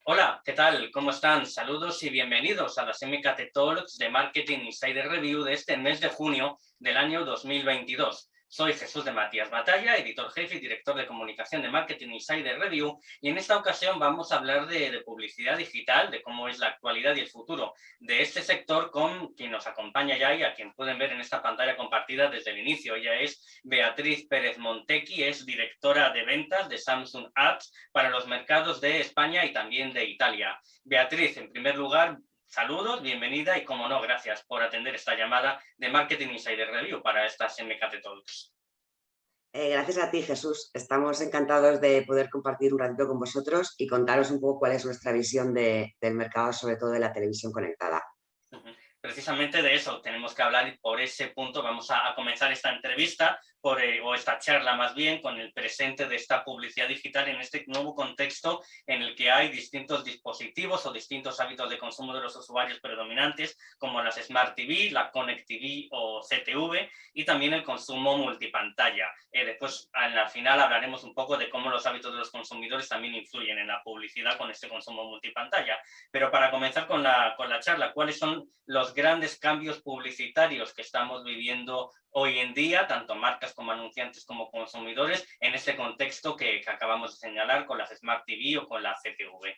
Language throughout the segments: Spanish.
Hola, ¿qué tal? ¿Cómo están? Saludos y bienvenidos a las MKT Talks de Marketing Insider Review de este mes de junio del año 2022. Soy Jesús de Matías Batalla, editor jefe y director de comunicación de Marketing Insider Review, y en esta ocasión vamos a hablar de publicidad digital, de cómo es la actualidad y el futuro de este sector con quien nos acompaña ya y a quien pueden ver en esta pantalla compartida desde el inicio. Ella es Beatriz Pérez Montequi, es directora de ventas de Samsung Ads para los mercados de España y también de Italia. Beatriz, en primer lugar, saludos, bienvenida y, como no, gracias por atender esta llamada de Marketing Insider Review para estas MKT Talks. Gracias a ti, Jesús. Estamos encantados de poder compartir un ratito con vosotros y contaros un poco cuál es nuestra visión del mercado, sobre todo de la televisión conectada. Precisamente de eso tenemos que hablar y por ese punto vamos a comenzar esta entrevista o esta charla más bien con el presente de esta publicidad digital en este nuevo contexto en el que hay distintos dispositivos o distintos hábitos de consumo de los usuarios predominantes como las Smart TV, la Connect TV o CTV y también el consumo multipantalla. Después al final hablaremos un poco de cómo los hábitos de los consumidores también influyen en la publicidad con este consumo multipantalla. Pero para comenzar con la charla, ¿cuáles son los grandes cambios publicitarios que estamos viviendo hoy en día, tanto marcas como anunciantes como consumidores, en este contexto que acabamos de señalar con las Smart TV o con la CTV?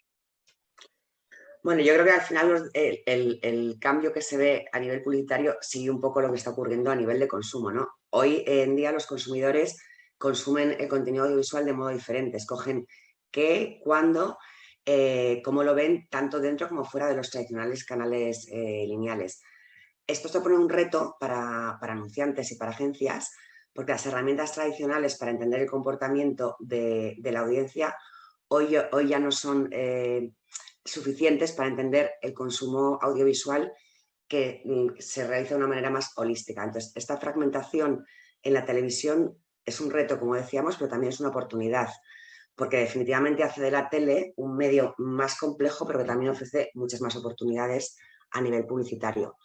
Bueno, yo creo que al final el cambio que se ve a nivel publicitario sigue un poco lo que está ocurriendo a nivel de consumo, ¿no? Hoy en día los consumidores consumen el contenido audiovisual de modo diferente, escogen qué, cuándo, cómo lo ven, tanto dentro como fuera de los tradicionales canales lineales. Esto supone un reto para anunciantes y para agencias, porque las herramientas tradicionales para entender el comportamiento de la audiencia hoy ya no son suficientes para entender el consumo audiovisual que se realiza de una manera más holística. Entonces, esta fragmentación en la televisión es un reto, como decíamos, pero también es una oportunidad, porque definitivamente hace de la tele un medio más complejo, pero que también ofrece muchas más oportunidades a nivel publicitario.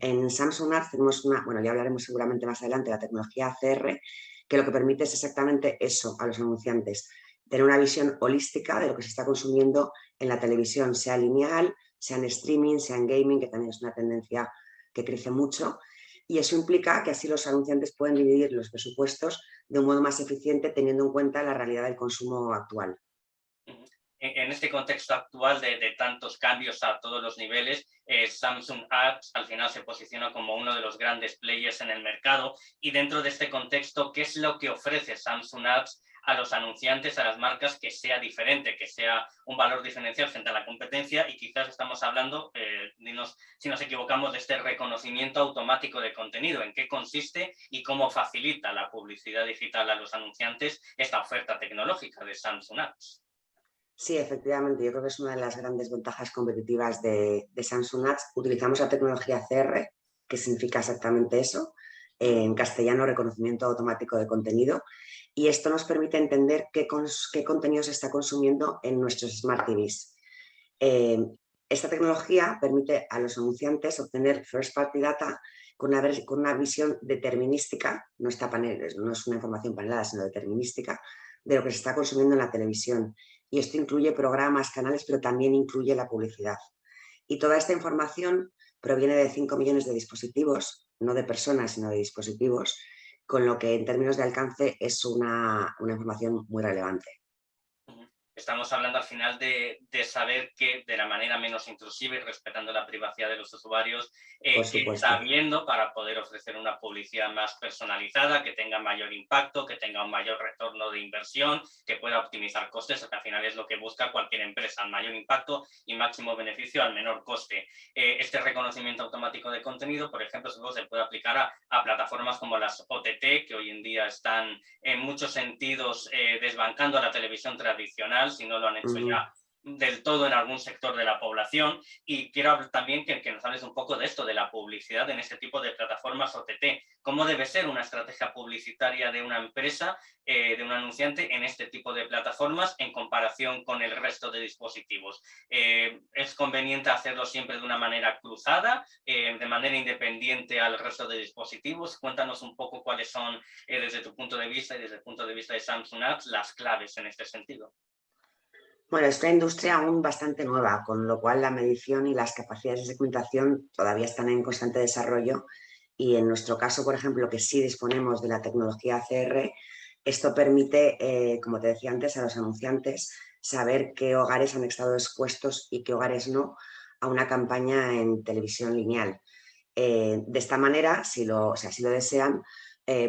En Samsung Ads tenemos bueno, ya hablaremos seguramente más adelante, la tecnología ACR, que lo que permite es exactamente eso a los anunciantes, tener una visión holística de lo que se está consumiendo en la televisión, sea lineal, sea en streaming, sea en gaming, que también es una tendencia que crece mucho. Y eso implica que así los anunciantes pueden dividir los presupuestos de un modo más eficiente teniendo en cuenta la realidad del consumo actual. En este contexto actual de tantos cambios a todos los niveles, Samsung Ads al final se posiciona como uno de los grandes players en el mercado, y dentro de este contexto, ¿qué es lo que ofrece Samsung Ads a los anunciantes, a las marcas, que sea diferente, que sea un valor diferencial frente a la competencia? Y quizás estamos hablando, dinos si nos equivocamos, de este reconocimiento automático de contenido, en qué consiste y cómo facilita la publicidad digital a los anunciantes esta oferta tecnológica de Samsung Ads. Sí, efectivamente, yo creo que es una de las grandes ventajas competitivas de Samsung Ads. Utilizamos la tecnología CR, que significa exactamente eso, en castellano, reconocimiento automático de contenido, y esto nos permite entender qué contenido se está consumiendo en nuestros Smart TVs. Eh, Esta tecnología permite a los anunciantes obtener first party data con una visión determinística, no es una información panelada, sino determinística, de lo que se está consumiendo en la televisión. Y esto incluye programas, canales, pero también incluye la publicidad. Y toda esta información proviene de 5 millones de dispositivos, no de personas, sino de dispositivos, con lo que en términos de alcance es una información muy relevante. Estamos hablando al final de saber que de la manera menos intrusiva y respetando la privacidad de los usuarios, Por que supuesto. está viendo para poder ofrecer una publicidad más personalizada, que tenga mayor impacto, que tenga un mayor retorno de inversión, que pueda optimizar costes, que al final es lo que busca cualquier empresa: mayor impacto y máximo beneficio al menor coste. Este reconocimiento automático de contenido, por ejemplo, se puede aplicar a plataformas como las OTT, que hoy en día están en muchos sentidos desbancando a la televisión tradicional, si no lo han hecho Ujú. ya del todo en algún sector de la población. Y quiero hablar también que nos hables un poco de esto, de la publicidad en este tipo de plataformas OTT. ¿Cómo debe ser una estrategia publicitaria de una empresa, de un anunciante en este tipo de plataformas en comparación con el resto de dispositivos? ¿Es conveniente hacerlo siempre de una manera cruzada, de manera independiente al resto de dispositivos? Cuéntanos un poco cuáles son, desde tu punto de vista y desde el punto de vista de Samsung Ads, las claves en este sentido. Bueno, es una industria aún bastante nueva, con lo cual la medición y las capacidades de segmentación todavía están en constante desarrollo y en nuestro caso, por ejemplo, que sí disponemos de la tecnología ACR, esto permite, como te decía antes, a los anunciantes saber qué hogares han estado expuestos y qué hogares no a una campaña en televisión lineal. De esta manera, si lo desean,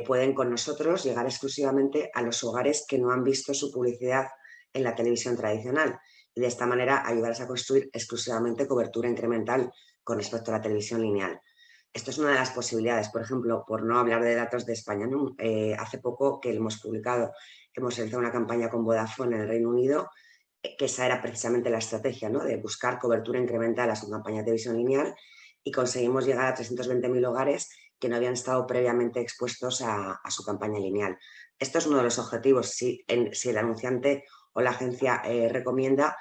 pueden con nosotros llegar exclusivamente a los hogares que no han visto su publicidad en la televisión tradicional y de esta manera ayudarles a construir exclusivamente cobertura incremental con respecto a la televisión lineal. Esto es una de las posibilidades, por ejemplo, por no hablar de datos de España, ¿no? Hace poco que hemos publicado, hemos realizado una campaña con Vodafone en el Reino Unido, que esa era precisamente la estrategia, ¿no? De buscar cobertura incremental a su campaña de televisión lineal y conseguimos llegar a 320.000 hogares que no habían estado previamente expuestos a su campaña lineal. Esto es uno de los objetivos, si el anunciante o la agencia recomienda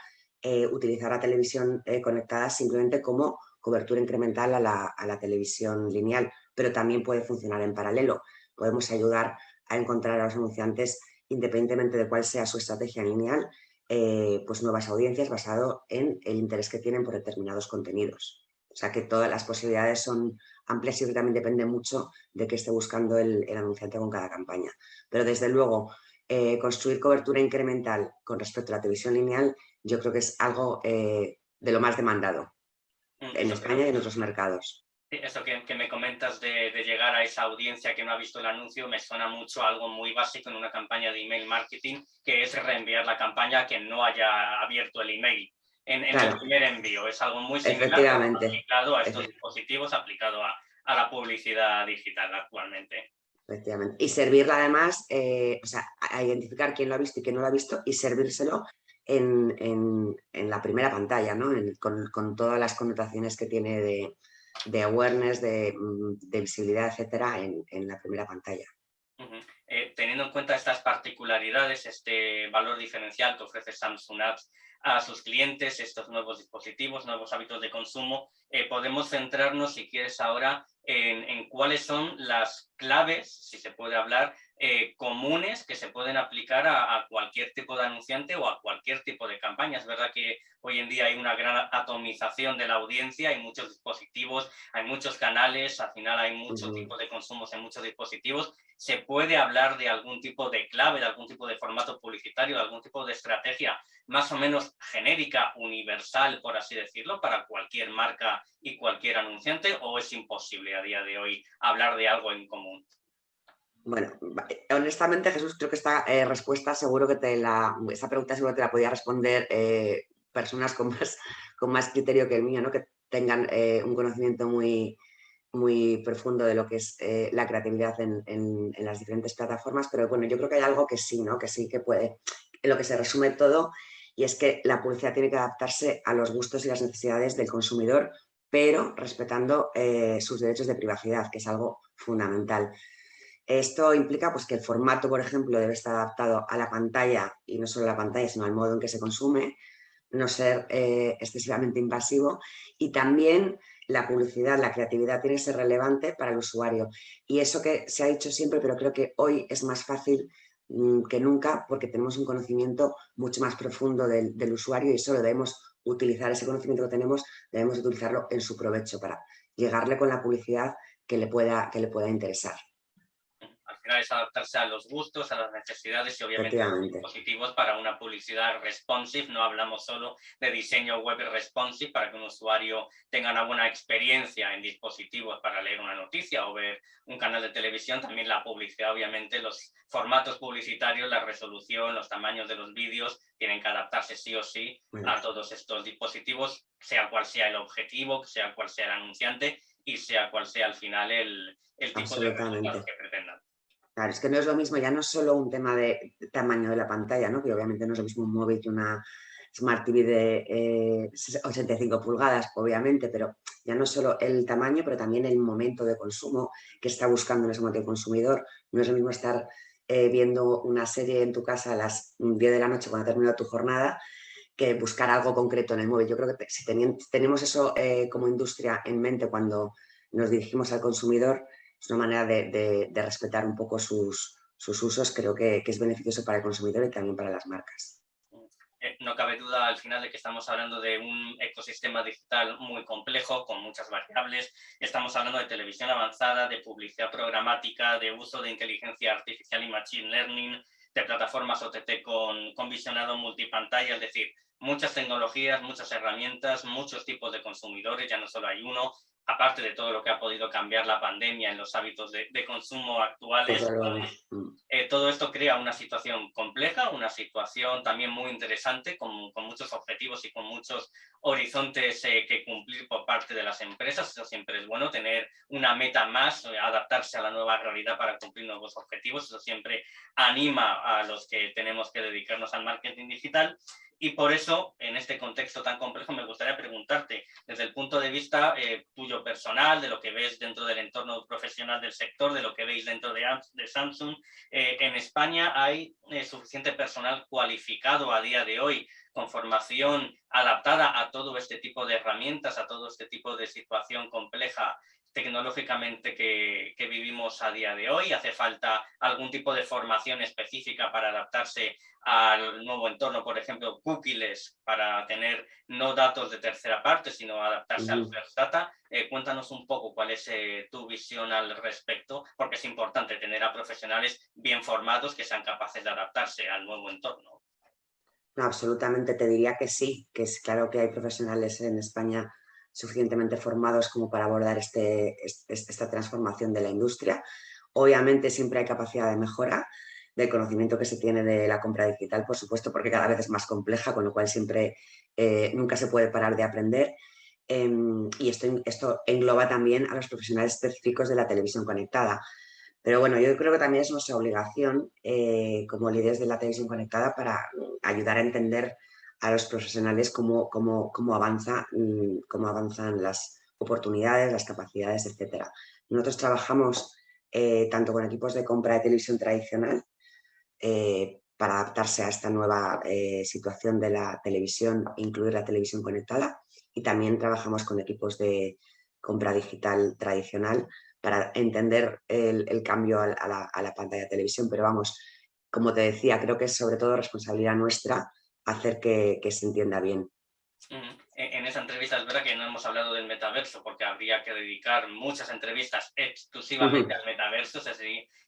utilizar la televisión conectada simplemente como cobertura incremental a la televisión lineal, pero también puede funcionar en paralelo. Podemos ayudar a encontrar a los anunciantes, independientemente de cuál sea su estrategia lineal, pues nuevas audiencias basado en el interés que tienen por determinados contenidos. O sea que todas las posibilidades son amplias y también depende mucho de qué esté buscando el anunciante con cada campaña. Pero desde luego, construir cobertura incremental con respecto a la televisión lineal, yo creo que es algo de lo más demandado en Eso creo España y que en otros mercados. Eso que me comentas de llegar a esa audiencia que no ha visto el anuncio me suena mucho a algo muy básico en una campaña de email marketing, que es reenviar la campaña a quien no haya abierto el email en el Claro, primer envío. Es algo muy similar, pero efectivamente, aplicado a estos dispositivos, aplicado a la publicidad digital actualmente. efectivamente. Y servirla además, o sea, a identificar quién lo ha visto y quién no lo ha visto y servírselo en la primera pantalla, ¿no? Con todas las connotaciones que tiene de awareness, de visibilidad, etcétera, en la primera pantalla. Teniendo en cuenta estas particularidades, este valor diferencial que ofrece Samsung Apps a sus clientes, estos nuevos dispositivos, nuevos hábitos de consumo, podemos centrarnos, si quieres, ahora en cuáles son las claves, si se puede hablar, comunes que se pueden aplicar a cualquier tipo de anunciante o a cualquier tipo de campaña. Es verdad que hoy en día hay una gran atomización de la audiencia, hay muchos dispositivos, hay muchos canales, al final hay muchos tipos de consumos en muchos dispositivos. ¿Se puede hablar de algún tipo de clave, de algún tipo de formato publicitario, de algún tipo de estrategia más o menos genérica, universal, por así decirlo, para cualquier marca y cualquier anunciante, o es imposible a día de hoy hablar de algo en común? Bueno, honestamente, Jesús, creo que esta respuesta seguro que esta pregunta seguro te la podía responder personas con más criterio que el mío, ¿no? Que tengan un conocimiento muy profundo de lo que es la creatividad en las diferentes plataformas, pero bueno, yo creo que hay algo que sí, ¿no? Que sí que puede, en lo que se resume todo, y es que la publicidad tiene que adaptarse a los gustos y las necesidades del consumidor, pero respetando sus derechos de privacidad, que es algo fundamental. Esto implica pues, que el formato, por ejemplo, debe estar adaptado a la pantalla y no solo a la pantalla, sino al modo en que se consume, no ser excesivamente invasivo y también la publicidad, la creatividad tiene que ser relevante para el usuario. Y eso que se ha dicho siempre, pero creo que hoy es más fácil que nunca porque tenemos un conocimiento mucho más profundo del usuario y solo debemos utilizar ese conocimiento que tenemos, debemos utilizarlo en su provecho para llegarle con la publicidad que le pueda interesar. Al final es adaptarse a los gustos, a las necesidades y obviamente los Efectivamente. dispositivos para una publicidad responsive. No hablamos solo de diseño web responsive para que un usuario tenga una buena experiencia en dispositivos para leer una noticia o ver un canal de televisión. También la publicidad, obviamente, los formatos publicitarios, la resolución, los tamaños de los vídeos tienen que adaptarse sí o sí a todos estos dispositivos, sea cual sea el objetivo, sea cual sea el anunciante y sea cual sea al final el tipo de resultados Absolutamente. que pretendan. Claro, es que no es lo mismo, ya no es solo un tema de tamaño de la pantalla, ¿no? Que obviamente no es lo mismo un móvil que una Smart TV de 85 pulgadas, obviamente, pero ya no solo el tamaño, pero también el momento de consumo que está buscando en ese momento el consumidor. No es lo mismo estar viendo una serie en tu casa a las 10 de la noche cuando ha terminado tu jornada que buscar algo concreto en el móvil. Yo creo que si tenemos eso como industria en mente cuando nos dirigimos al consumidor, es una manera de respetar un poco sus usos, creo que es beneficioso para el consumidor y también para las marcas. no cabe duda al final de que estamos hablando de un ecosistema digital muy complejo, con muchas variables. Estamos hablando de televisión avanzada, de publicidad programática, de uso de inteligencia artificial y machine learning, de plataformas OTT con visionado multipantalla, es decir, muchas tecnologías, muchas herramientas, muchos tipos de consumidores, ya no solo hay uno, aparte de todo lo que ha podido cambiar la pandemia en los hábitos de consumo actuales. Desde luego. Todo esto crea una situación compleja, una situación también muy interesante, con muchos objetivos y con muchos horizontes que cumplir por parte de las empresas. Eso siempre es bueno, tener una meta más, adaptarse a la nueva realidad para cumplir nuevos objetivos. Eso siempre anima a los que tenemos que dedicarnos al marketing digital. Y por eso, en este contexto tan complejo, me gustaría preguntarte, desde el punto de vista tuyo personal, de lo que ves dentro del entorno profesional del sector, de lo que veis dentro de Samsung, en España hay suficiente personal cualificado a día de hoy, con formación adaptada a todo este tipo de herramientas, a todo este tipo de situación compleja tecnológicamente que vivimos a día de hoy. Hace falta algún tipo de formación específica para adaptarse al nuevo entorno, por ejemplo, cookies, para tener no datos de tercera parte, sino adaptarse al first data. Cuéntanos un poco cuál es tu visión al respecto, porque es importante tener a profesionales bien formados que sean capaces de adaptarse al nuevo entorno. No, absolutamente, te diría que sí, que es claro que hay profesionales en España suficientemente formados como para abordar esta transformación de la industria. Obviamente siempre hay capacidad de mejora del conocimiento que se tiene de la compra digital, por supuesto, porque cada vez es más compleja, con lo cual siempre nunca se puede parar de aprender. Y esto engloba también a los profesionales específicos de la televisión conectada. Pero bueno, yo creo que también es nuestra obligación como líderes de la televisión conectada para ayudar a entender a los profesionales cómo avanzan las oportunidades, las capacidades, etcétera. Nosotros trabajamos tanto con equipos de compra de televisión tradicional para adaptarse a esta nueva situación de la televisión, incluir la televisión conectada, y también trabajamos con equipos de compra digital tradicional para entender el cambio a la pantalla de televisión. Pero vamos, como te decía, creo que es sobre todo responsabilidad nuestra hacer que se entienda bien. En esa entrevista es verdad que no hemos hablado del metaverso, porque habría que dedicar muchas entrevistas exclusivamente al metaverso.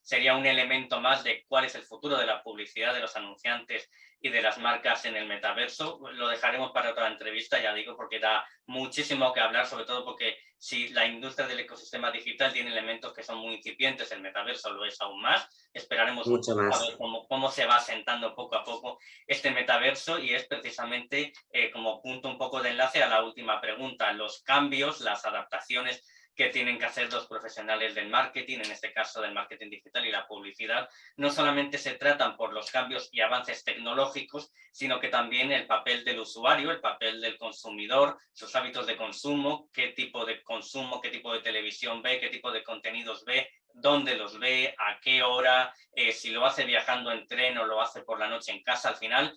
Sería un elemento más de cuál es el futuro de la publicidad, de los anunciantes y de las marcas en el metaverso. Lo dejaremos para otra entrevista, ya digo, porque da muchísimo que hablar, sobre todo porque si la industria del ecosistema digital tiene elementos que son muy incipientes, el metaverso lo es aún más. Esperaremos Mucho a más. ver cómo se va asentando poco a poco este metaverso, y es precisamente como punto un poco de enlace a la última pregunta, los cambios, las adaptaciones que tienen que hacer los profesionales del marketing, en este caso del marketing digital y la publicidad, no solamente se tratan por los cambios y avances tecnológicos, sino que también el papel del usuario, el papel del consumidor, sus hábitos de consumo, qué tipo de consumo, qué tipo de televisión ve, qué tipo de contenidos ve, dónde los ve, a qué hora, si lo hace viajando en tren o lo hace por la noche en casa. Al final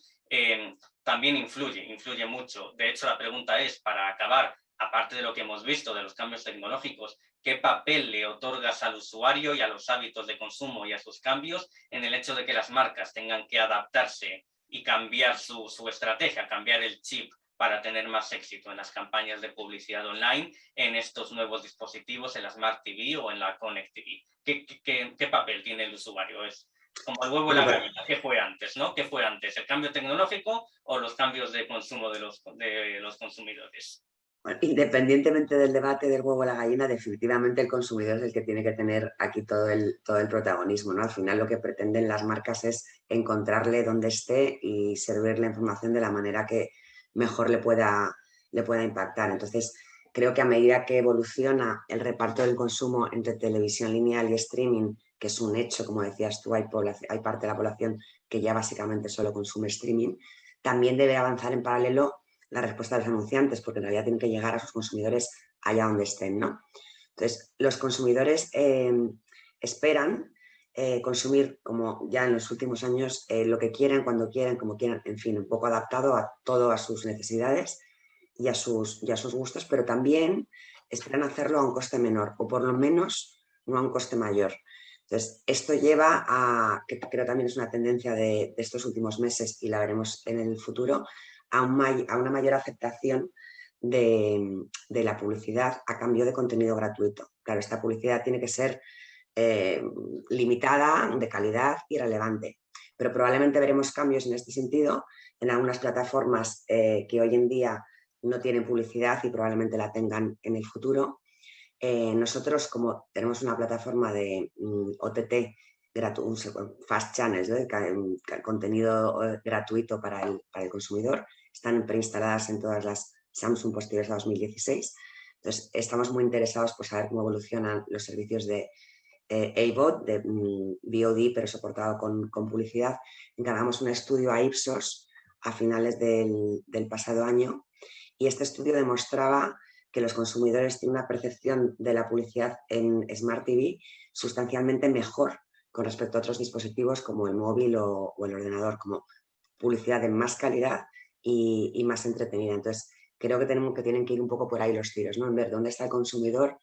también influye mucho. De hecho, la pregunta es, para acabar, aparte de lo que hemos visto de los cambios tecnológicos, ¿qué papel le otorgas al usuario y a los hábitos de consumo y a sus cambios en el hecho de que las marcas tengan que adaptarse y cambiar su estrategia, cambiar el chip para tener más éxito en las campañas de publicidad online, en estos nuevos dispositivos, en la Smart TV o en la Connect TV? ¿Qué papel tiene el usuario? Es como el huevo y Bueno, la pero gallina. ¿Qué fue antes, no? ¿Qué fue antes? ¿El cambio tecnológico o los cambios de consumo de los consumidores? bueno, independientemente del debate del huevo o la gallina, definitivamente el consumidor es el que tiene que tener aquí todo el protagonismo, ¿no? Al final lo que pretenden las marcas es encontrarle donde esté y servirle información de la manera que mejor le pueda impactar. Entonces, creo que a medida que evoluciona el reparto del consumo entre televisión lineal y streaming, que es un hecho, como decías tú, hay parte de la población que ya básicamente solo consume streaming, también debe avanzar en paralelo la respuesta de los anunciantes, porque en realidad tienen que llegar a sus consumidores allá donde estén, ¿no? Entonces, los consumidores esperan consumir, como ya en los últimos años, lo que quieran, cuando quieran, como quieran, en fin, un poco adaptado a todo, a sus necesidades y a sus gustos, pero también esperan hacerlo a un coste menor, o por lo menos no a un coste mayor. Entonces, esto lleva a, que creo también es una tendencia de estos últimos meses y la veremos en el futuro, a una mayor aceptación de la publicidad a cambio de contenido gratuito. Claro, esta publicidad tiene que ser limitada, de calidad y relevante. Pero probablemente veremos cambios en este sentido en algunas plataformas que hoy en día no tienen publicidad y probablemente la tengan en el futuro. Nosotros, como tenemos una plataforma de OTT, Fast Channels, ¿no? Contenido gratuito para el consumidor, están preinstaladas en todas las Samsung posteriores a 2016. Entonces, estamos muy interesados por saber cómo evolucionan los servicios de AVOD, de VOD, pero soportado con publicidad. Encargamos un estudio a Ipsos a finales del pasado año y este estudio demostraba que los consumidores tienen una percepción de la publicidad en Smart TV sustancialmente mejor con respecto a otros dispositivos como el móvil o el ordenador, como publicidad de más calidad y más entretenida. Entonces, creo que tienen que ir un poco por ahí los tiros, ¿no? En ver dónde está el consumidor,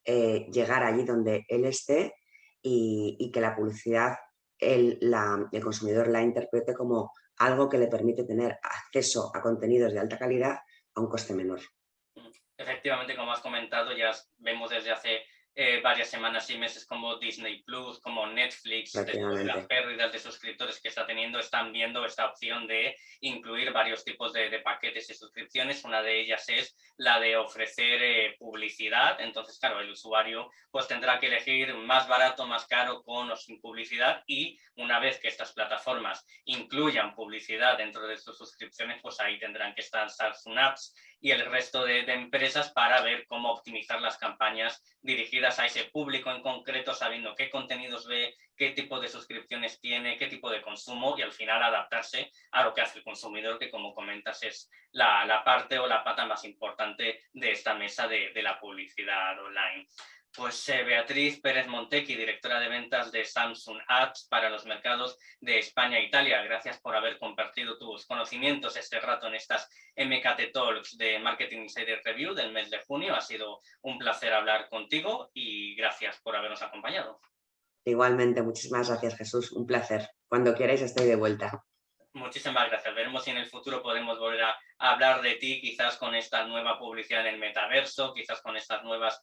llegar allí donde él esté y que la publicidad el consumidor la interprete como algo que le permite tener acceso a contenidos de alta calidad a un coste menor. Efectivamente, como has comentado, ya vemos desde hace varias semanas y meses como Disney Plus, como Netflix, después de las pérdidas de suscriptores que está teniendo, están viendo esta opción de incluir varios tipos de paquetes y suscripciones. Una de ellas es la de ofrecer publicidad. Entonces, claro, el usuario pues tendrá que elegir más barato, más caro, con o sin publicidad, y una vez que estas plataformas incluyan publicidad dentro de sus suscripciones, pues ahí tendrán que estar Samsung Apps y el resto de empresas para ver cómo optimizar las campañas dirigidas a ese público en concreto, sabiendo qué contenidos ve, qué tipo de suscripciones tiene, qué tipo de consumo, y al final adaptarse a lo que hace el consumidor, que como comentas es la parte o la pata más importante de esta mesa de la publicidad online. Pues Beatriz Pérez Montequi, directora de ventas de Samsung Ads para los mercados de España e Italia, gracias por haber compartido tus conocimientos este rato en estas MKT Talks de Marketing Insider Review del mes de junio. Ha sido un placer hablar contigo y gracias por habernos acompañado. Igualmente, muchísimas gracias, Jesús. Un placer. Cuando queráis estoy de vuelta. Muchísimas gracias. Veremos si en el futuro podemos volver a hablar de ti, quizás con esta nueva publicidad en el metaverso, quizás con estas nuevas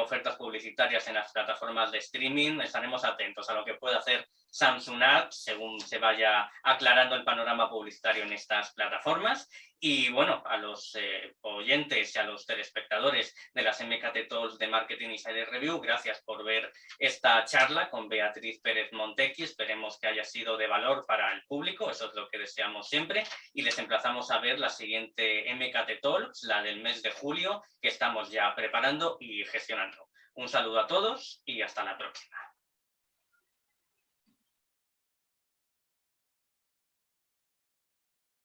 ofertas publicitarias en las plataformas de streaming. Estaremos atentos a lo que puede hacer Samsung Ads según se vaya aclarando el panorama publicitario en estas plataformas. Y bueno, a los oyentes y a los telespectadores de las MKT Talks de Marketing Insider Review, gracias por ver esta charla con Beatriz Pérez Montequi. Esperemos que haya sido de valor para el público, eso es lo que deseamos siempre, y les emplazamos a ver la siguiente MKT Talks, la del mes de julio, que estamos ya preparando y gestionando. Un saludo a todos y hasta la próxima.